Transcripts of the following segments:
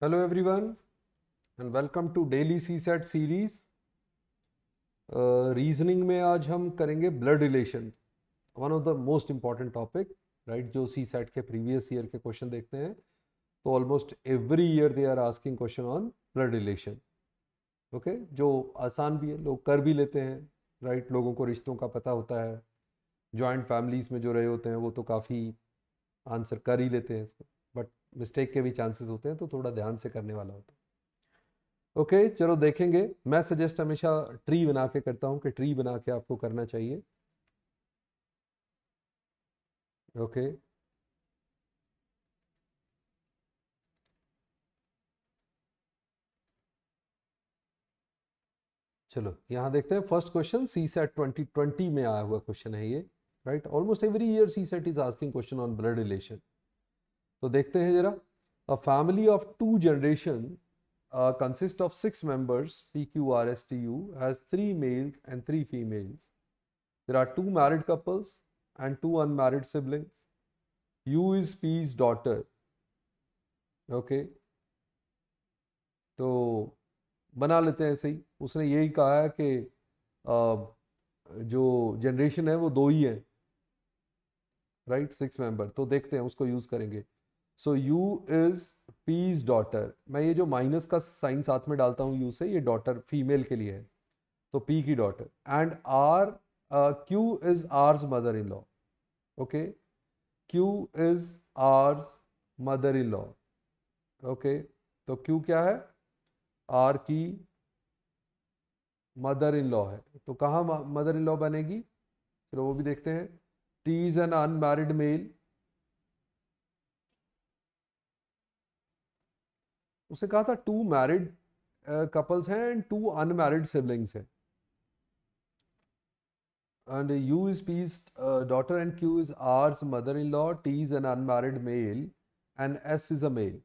Hello everyone and welcome to Daily CSAT series. Reasoning में आज हम करेंगे blood relation, one of the most important topic, right. जो CSAT के previous year के क्वेश्चन देखते हैं तो almost every year they are asking question on blood relation. Okay, जो आसान भी है, लोग कर भी लेते हैं, राइट। लोगों को रिश्तों का पता होता है, जॉइंट फैमिलीज में जो रहे होते हैं वो तो काफ़ी आंसर कर ही लेते हैं इसको, बट मिस्टेक के भी चांसेस होते हैं, तो थोड़ा ध्यान से करने वाला होता है। ओके, चलो देखेंगे। मैं सजेस्ट हमेशा ट्री बना के करता हूँ कि ट्री बना के आपको करना चाहिए। ओके, चलो यहाँ देखते हैं। फर्स्ट क्वेश्चन CSAT 2020 में आया हुआ क्वेश्चन है ये, right. Almost every year CSAT is asking question on blood relation. तो देखते हैं जरा। A family of two generation consists of 6 members, PQRSTU, has 3 males and 3 females. There are 2 married couples and 2 unmarried siblings. U is P's daughter. Okay, तो बना लेते हैं ऐसे ही। उसने यही कहा है कि जो जनरेशन है वो 2 ही है, राइट, 6 मेंबर। तो देखते हैं, उसको यूज करेंगे। So U is P's daughter. मैं ये जो माइनस का साइन साथ में डालता हूँ यू से, ये डॉटर फीमेल के लिए है, तो पी की daughter. And R Q is R's mother in law. Okay, Q is R's mother in law. Okay, तो क्यू क्या है? आर की मदर इन लॉ है। तो कहाँ मदर इन लॉ बनेगी, चलो वो भी देखते हैं। T is an unmarried male. उसने कहा था 2 मैरिड कपल्स हैं एंड 2 अनमैरिड सिबलिंग्स हैं। And U is P's daughter and Q is R's mother in law. T is an unmarried male and S is a male.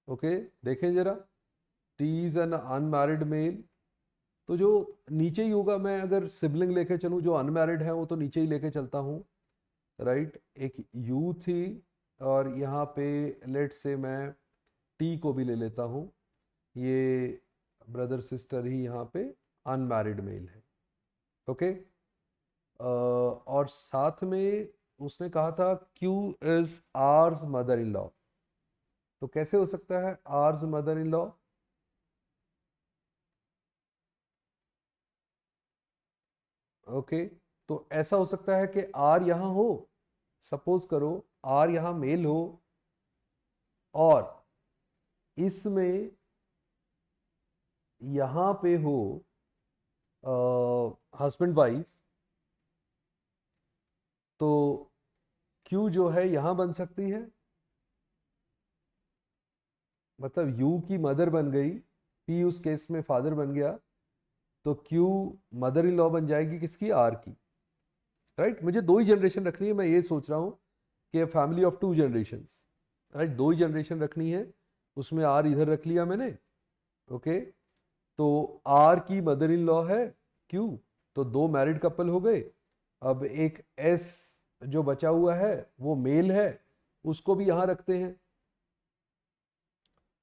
Okay, देखें जरा। T is an unmarried male, तो जो नीचे ही होगा, मैं अगर sibling लेके चलूँ जो अनमैरिड है वो तो नीचे ही लेके चलता हूँ, राइट। एक यू थी और यहाँ पे लेट से मैं टी को भी ले लेता हूँ। ये ब्रदर सिस्टर ही यहाँ पे अनमैरिड मेल है। ओके, और साथ में उसने कहा था Q is R's mother in law. तो कैसे हो सकता है R's mother in law? Okay, तो ऐसा हो सकता है कि आर यहाँ हो, सपोज करो आर यहाँ मेल हो और इसमें यहाँ पे हो हस्बैंड वाइफ, तो क्यू जो है यहाँ बन सकती है, मतलब यू की मदर बन गई, पी उस केस में फादर बन गया, तो क्यू मदर इन लॉ बन जाएगी किसकी? आर की, राइट। मुझे 2 ही जनरेशन रखनी है, मैं ये सोच रहा हूँ कि family of 2 generation, right. 2 he generation रखनी है, उसमें आर इधर रख लिया मैंने। ओके, तो आर की मदर इन लॉ है क्यू, तो 2 मैरिड कपल हो गए। अब एक एस जो बचा हुआ है वो मेल है, उसको भी यहां रखते हैं।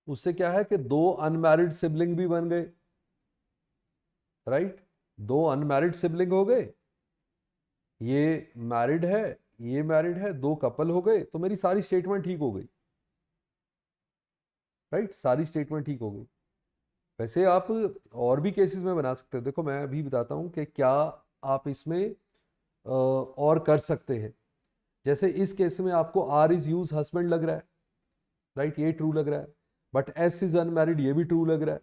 उससे क्या है कि 2 अनमैरिड सिबलिंग भी बन गए, राइट। 2 अनमैरिड सिबलिंग हो गए, ये मैरिड है, ये मैरिड है, 2 कपल हो गए, तो मेरी सारी स्टेटमेंट ठीक हो गई, राइट। सारी स्टेटमेंट ठीक हो गई। वैसे आप और भी केसेस में बना सकते हो। देखो मैं अभी बताता हूं कि क्या आप इसमें और कर सकते हैं। जैसे इस केस में आपको आर इज यूज हस्बैंड लग रहा है, राइट, ये ट्रू लग रहा है। बट एस इज अनमैरिड, ये भी ट्रू लग रहा है।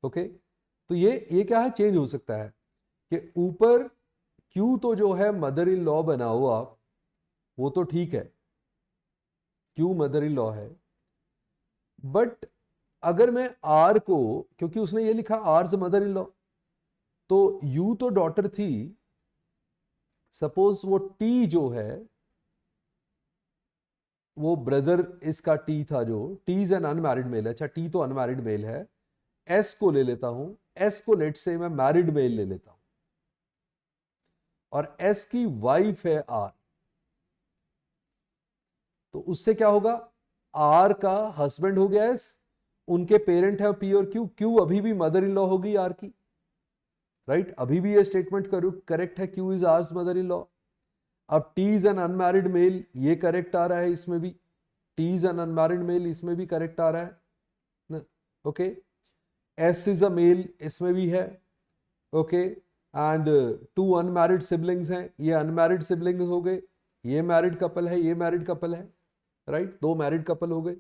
ओके, तो ये क्या है, चेंज हो सकता है कि ऊपर क्यू तो जो है मदर इन लॉ बनाओ आप, वो तो ठीक है, क्यू मदर इन लॉ है। बट अगर मैं आर को, क्योंकि उसने ये लिखा आर्स मदर इन लॉ, तो यू तो डॉटर थी, सपोज वो टी जो है वो ब्रदर इसका टी था, जो T is an unmarried mail है। अच्छा, टी तो अनमैरिड मेल है। एस को ले लेता हूं, एस को लेट से मैं मैरिड मेल ले लेता हूं, और एस की वाइफ है आर। तो उससे क्या होगा, आर का हस्बैंड हो गया एस, उनके पेरेंट है पी और क्यू, क्यू अभी भी मदर इन लॉ होगी आर की, राइट? अभी भी ये स्टेटमेंट करेक्ट है, Q is R's mother in law. अब T is an unmarried male, ये करेक्ट आ रहा है इसमें भी, T is an unmarried male इसमें भी करेक्ट आ रहा है, okay. S is a male इसमें भी है, okay. And two unmarried siblings हैं, ये अनमैरिड सिबलिंग्स हो गए, ये मैरिड कपल है, ये मैरिड कपल है, राइट? दो मैरिड कपल हो गए,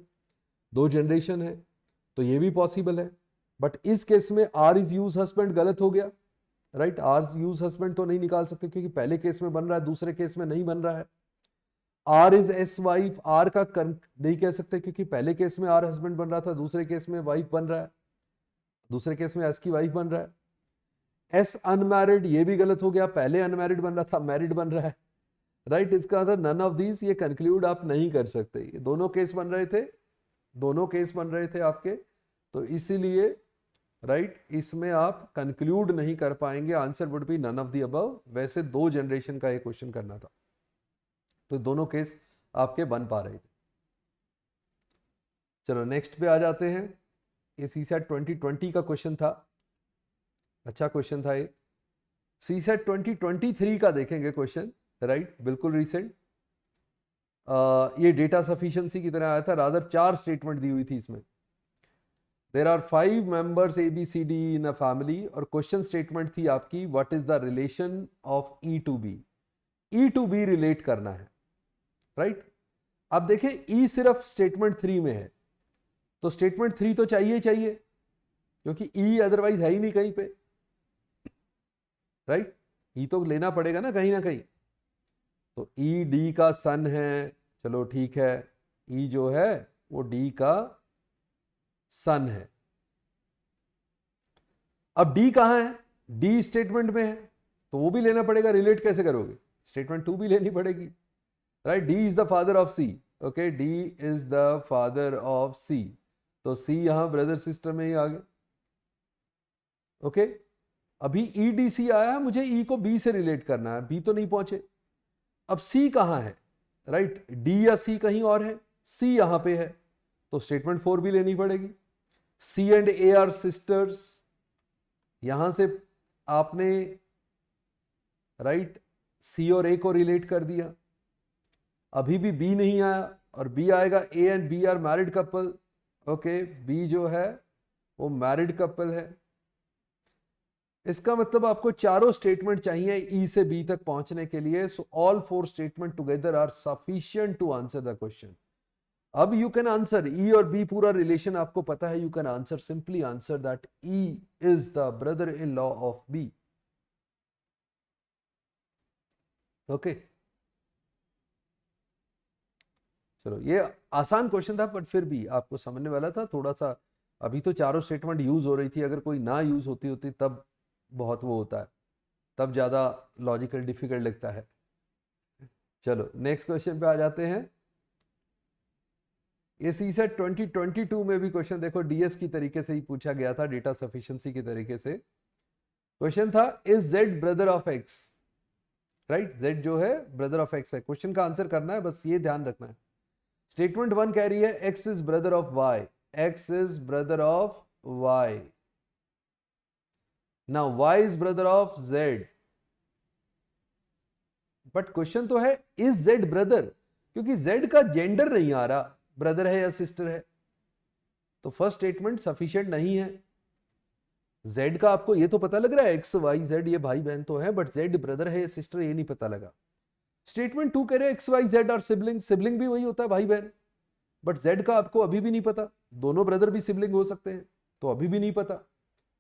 दो जनरेशन है, तो ये भी पॉसिबल है। बट इस केस में आर इज यूज हस्बैंड गलत हो गया, राइट? आर यूज हस्बैंड तो नहीं निकाल सकते क्योंकि पहले केस में बन रहा है, दूसरे केस में नहीं बन रहा है। R is S wife, R का नहीं कह सकते क्योंकि पहले केस में आर हस्बैंड बन रहा था, दूसरे केस में वाइफ बन रहा है, दूसरे केस में एस की वाइफ बन रहा है। एस अनमैरिड, ये भी गलत हो गया, पहले अनमैरिड बन रहा था, मैरिड बन रहा है, राइट? इसका मतलब नन ऑफ दीज, ये कंक्लूड आप नहीं कर सकते, ये दोनों केस बन रहे थे, दोनों केस बन रहे थे आपके, तो इसीलिए राइट इसमें आप कंक्लूड नहीं कर पाएंगे, answer would be none of the above. वैसे दो जनरेशन का ये क्वेश्चन करना था, तो दोनों केस आपके बन पा रहे थे। चलो नेक्स्ट पे आ जाते हैं। ये सीसेट 2020 का क्वेश्चन था, अच्छा क्वेश्चन था ये। सीसेट 2023 का देखेंगे क्वेश्चन, राइट? बिल्कुल रिसेंट। ये डेटा सफिशिएंसी की तरह आया था, रादर 4 स्टेटमेंट दी हुई थी इसमें। There are 5 members ABCD in a family, और क्वेश्चन स्टेटमेंट थी आपकी what is the relation of E to B। E to B relate करना है, राइट? अब देखें E सिर्फ स्टेटमेंट 3 में है, तो स्टेटमेंट 3 तो चाहिए ही चाहिए क्योंकि E अदरवाइज है ही नहीं कहीं पे, राइट? E तो लेना पड़ेगा ना कहीं। तो E D का सन है, चलो ठीक है, E जो है वो D का सन है। अब D कहां है? D स्टेटमेंट में है, तो वो भी लेना पड़ेगा, रिलेट कैसे करोगे? स्टेटमेंट 2 भी लेनी पड़ेगी, right? D is the father of C, okay, D is the father of C, तो C यहां ब्रदर सिस्टर में ही आ गए, ओके। अभी EDC आया, मुझे E को B से रिलेट करना है, B तो नहीं पहुंचे। अब C कहां है, राइट? D या C कहीं और है, C यहां पे है, तो स्टेटमेंट 4 भी लेनी पड़ेगी। C and A are sisters, यहां से आपने राइट C और A को रिलेट कर दिया। अभी भी B नहीं आया, और B आएगा, A and B are married couple, okay, B जो है वो मैरिड कपल है। इसका मतलब आपको चारों स्टेटमेंट चाहिए E से B तक पहुंचने के लिए, so all 4 statement together are sufficient to answer the question. अब यू कैन आंसर E और B, पूरा रिलेशन आपको पता है, you can answer, simply answer that E is the brother in law of B, okay. चलो ये आसान क्वेश्चन था, बट फिर भी आपको समझने वाला था थोड़ा सा। अभी तो चारों स्टेटमेंट यूज हो रही थी, अगर कोई ना यूज होती तब बहुत वो होता है, तब ज्यादा लॉजिकल डिफिकल्ट लगता है। चलो नेक्स्ट क्वेश्चन पे आ जाते हैं। ये सीसेट 2022 में भी क्वेश्चन देखो डीएस की तरीके से ही पूछा गया था, डेटा सफिशिएंसी की तरीके से। क्वेश्चन था is Z brother of x, right? Z जो है ब्रदर ऑफ एक्स है, क्वेश्चन का आंसर करना है, बस ये ध्यान रखना है। स्टेटमेंट 1 कह रही है X is brother of Y, X is brother of Y. Now Y is brother of Z, but question तो है इज जेड ब्रदर, क्योंकि जेड का जेंडर नहीं आ रहा, ब्रदर है या सिस्टर है, तो फर्स्ट स्टेटमेंट सफिशिएंट नहीं है। जेड का आपको ये तो पता लग रहा है एक्स वाई जेड ये भाई बहन तो है, बट जेड ब्रदर है या सिस्टर ये नहीं पता लगा। स्टेटमेंट 2 कह रहे हैं एक्स वाई जेड और सिबलिंग, सिबलिंग भी वही होता है भाई बहन, बट जेड का आपको अभी भी नहीं पता, दोनों ब्रदर भी सिबलिंग हो सकते हैं, तो अभी भी नहीं पता।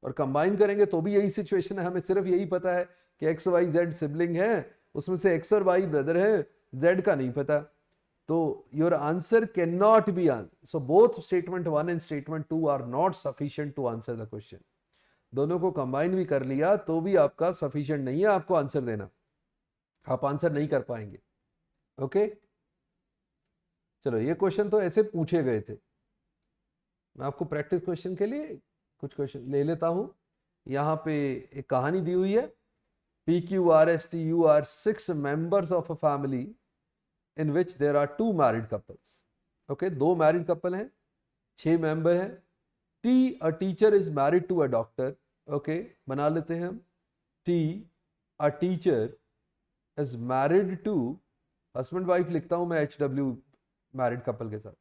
और कंबाइन करेंगे तो भी यही सिचुएशन है, हमें सिर्फ यही पता है कि एक्स वाई जेड सिबलिंग है, उसमें से एक्स और वाई ब्रदर है, जेड का नहीं पता, तो your answer can not be answer. So both statement 1 and statement 2 are not sufficient to answer the question. दोनों को कंबाइन भी कर लिया तो भी आपका सफिशिएंट नहीं है आपको आंसर देना, आप आंसर नहीं कर पाएंगे, ओके। चलो ये क्वेश्चन तो ऐसे पूछे गए थे, मैं आपको प्रैक्टिस क्वेश्चन के लिए कुछ क्वेश्चन ले लेता हूं। यहां पे एक कहानी दी हुई है, PQRSTU are 6 members of a family in which there are 2 married couples, okay, 2 married couple हैं, 6 मेंबर हैं। T, a teacher is married to a doctor. Okay, बना लेते हैं हम। T, a teacher is married to, husband wife लिखता हूं मैं HW married couple के साथ,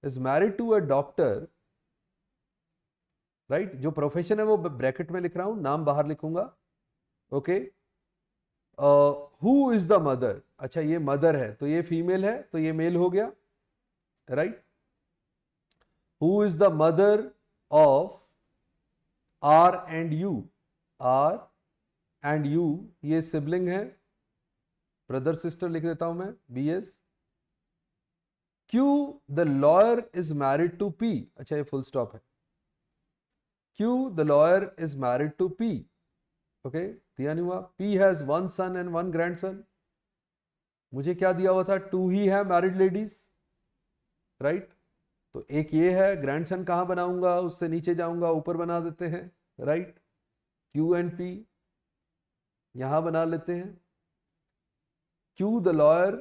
is married to a doctor, right. जो प्रोफेशन है वो ब्रैकेट में लिख रहा हूं, नाम बाहर लिखूंगा। Okay, who is the mother, अच्छा ये मदर है तो ये फीमेल है तो ये मेल हो गया, right. Who is the mother of R and U, R and U ये सिबलिंग है, ब्रदर सिस्टर लिख देता हूं मैं, BS। Q, the lawyer is married to P, अच्छा ये फुल स्टॉप है। Q, the lawyer is married to P। Okay, दिया नहीं हुआ। P has 1 son and 1 grandson. मुझे क्या दिया हुआ था, 2 ही है मैरिड लेडीज, राइट। तो एक ये है, ग्रैंडसन कहां बनाऊंगा, उससे नीचे जाऊंगा, ऊपर बना देते हैं, राइट। Q एंड P यहां बना लेते हैं। Q, the lawyer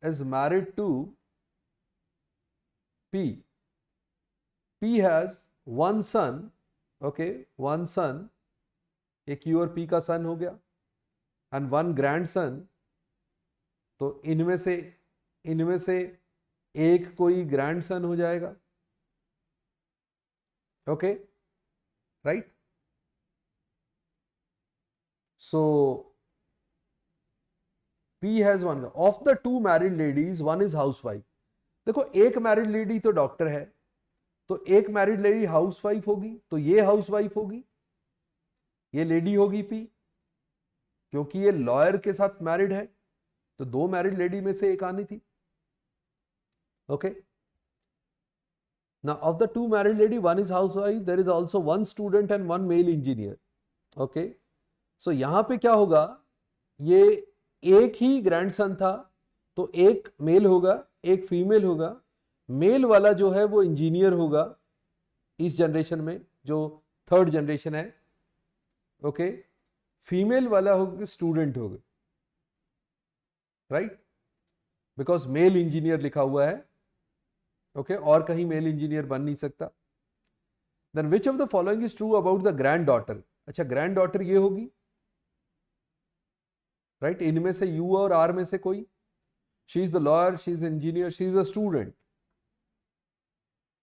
is married to P. P has 1 son, okay, 1 son, ये Q और P का सन हो गया, and 1 grandson। तो इनमें से एक कोई ग्रैंडसन हो जाएगा, okay, right. So P has 1 of the 2 married ladies, 1 is housewife। देखो एक मैरिड लेडी तो डॉक्टर है, तो एक मैरिड लेडी हाउसवाइफ होगी, तो ये हाउसवाइफ होगी, ये लेडी होगी P, क्योंकि ये लॉयर के साथ मैरिड है, तो 2 मैरिड लेडी में से एक आनी थी। Okay, now of the 2 married lady, 1 is housewife, there is also 1 student and 1 male engineer। Okay, सो यहां पे क्या होगा, ये एक ही ग्रैंडसन था, तो एक मेल होगा एक फीमेल होगा। मेल वाला जो है वो इंजीनियर होगा इस जनरेशन में, जो 3rd जनरेशन है। ओके, फीमेल वाला होगा स्टूडेंट होगा, राइट, बिकॉज मेल इंजीनियर लिखा हुआ है। ओके, और कहीं मेल इंजीनियर बन नहीं सकता। Then which of the following is true about the grand daughter, अच्छा ग्रैंड डॉटर ये होगी, राइट, इनमें से यू और आर में से कोई। She is the lawyer, she is engineer, she is a student.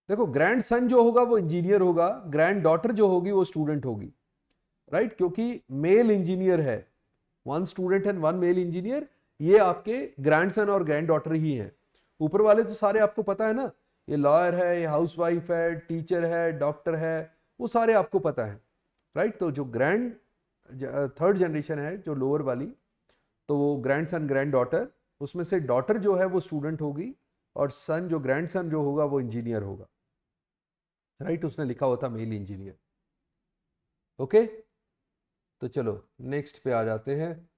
देखो ग्रैंड सन जो होगा वो इंजीनियर होगा, ग्रैंड डॉटर जो होगी वो स्टूडेंट होगी, राइट, क्योंकि मेल इंजीनियर है, 1 स्टूडेंट एंड 1 मेल इंजीनियर, ये आपके ग्रैंड सन और ग्रैंड डॉटर ही हैं। ऊपर वाले तो सारे आपको पता है ना, ये लॉयर है, ये हाउसवाइफ है, टीचर है, डॉक्टर है, वो सारे आपको पता है, राइट। तो जो 3rd जनरेशन है जो लोअर वाली, तो वो ग्रैंड सन ग्रैंड डॉटर, उसमें से डॉटर जो है वो स्टूडेंट होगी, और सन जो ग्रैंड सन जो होगा वो इंजीनियर होगा, राइट। उसने लिखा हुआ था मेल इंजीनियर। ओके, तो चलो नेक्स्ट पे आ जाते हैं।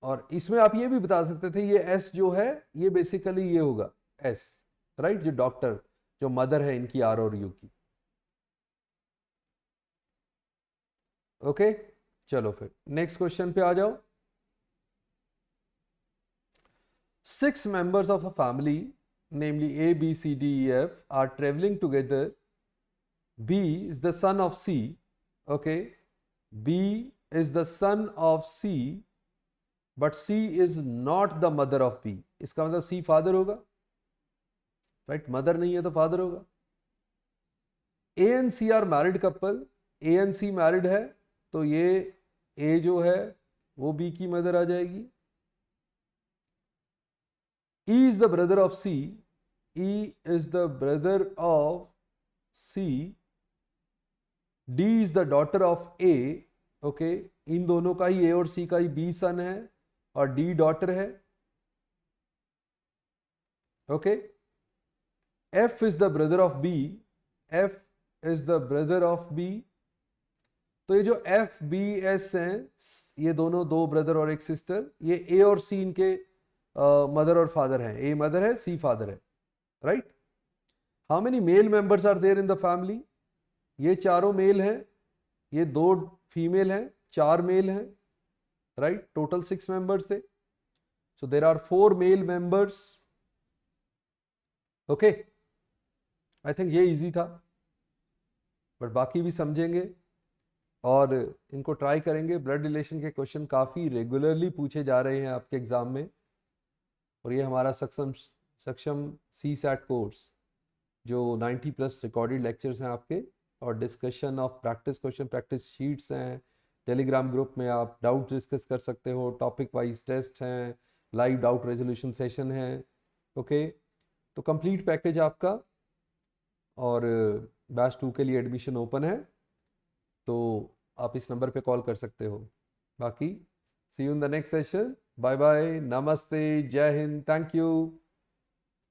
और इसमें आप ये भी बता सकते थे, ये S जो है ये बेसिकली ये होगा S, राइट, जो डॉक्टर, जो मदर है इनकी R और U की। ओके, चलो फिर नेक्स्ट क्वेश्चन पे आ जाओ। 6 members of a family, namely A, B, C, D, E, F, are traveling together. B is the son of C. Okay, B is the son of C, but C is not the mother of B। इसका मतलब C father होगा, right, mother नहीं है तो father होगा। A and C are married couple, A and C married है, तो ये A जो है वो B की मदर आ जाएगी। E is the brother of C, E is the brother of C, D is the daughter of A। Okay, इन दोनों का ही A और C का ही B सन है और D डॉटर है। Okay, F is the brother of B, F is the brother of B। तो ये जो F, B, S हैं, ये दोनों 2 ब्रदर और एक सिस्टर, ये A और C इनके मदर और फादर हैं। A मदर है, C फादर है, right. How many male members are there in the family, ये चारों मेल हैं, ये 2 फीमेल हैं, 4 मेल हैं, राइट, टोटल 6 मेंबर्स थे। So there are 4 male members okay, I think ये इजी था, बट बाकी भी समझेंगे और इनको ट्राई करेंगे। ब्लड रिलेशन के क्वेश्चन काफ़ी रेगुलरली पूछे जा रहे हैं आपके एग्ज़ाम में, और ये हमारा सक्षम सी सैट कोर्स जो 90+ रिकॉर्डेड लेक्चर्स हैं आपके, और discussion of practice question, practice sheets हैं, टेलीग्राम ग्रुप में आप डाउट डिस्कस कर सकते हो, टॉपिक वाइज टेस्ट हैं, लाइव डाउट रेजोल्यूशन सेशन है। ओके, तो कंप्लीट पैकेज आपका, और बैच 2 के लिए एडमिशन ओपन है, तो आप इस नंबर पे कॉल कर सकते हो। बाकी see you in the next session, bye bye, नमस्ते, जय हिंद, थैंक यू।